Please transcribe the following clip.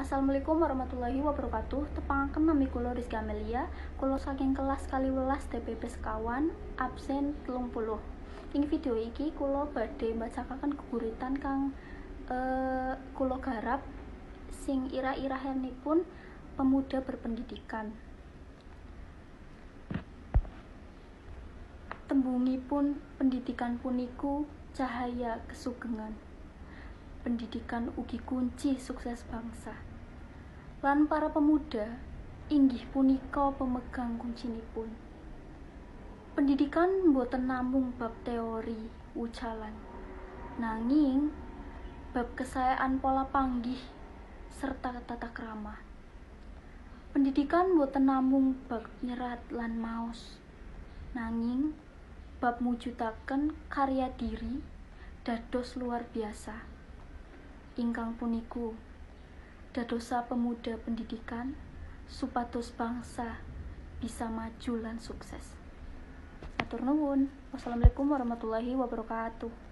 Assalamualaikum warahmatullahi wabarakatuh. Tepangaken nami kula Rizky Amelia, kula saking kelas 12 DPP sekawan, absen 30. Ing video iki kula badhe mbacakaken geguritan kang kula garap sing irah-irahanipun pemuda berpendidikan. Tembungipun pendidikan puniku cahaya kesugengan. Pendidikan ugi kunci sukses bangsa. Lan para pemuda inggih punika pemegang kuncinipun. Pendidikan boten namung bab teori wucalan, nanging bab kesayaan pola panggih serta tata krama. Pendidikan boten namung bab nyerat lan maos, nanging bab mujudaken karya diri dados luar biasa. Ingkang puniku dadosa pemuda pendidikan supados bangsa bisa maju lan sukses. Matur nuwun. Wassalamualaikum warahmatullahi wabarakatuh.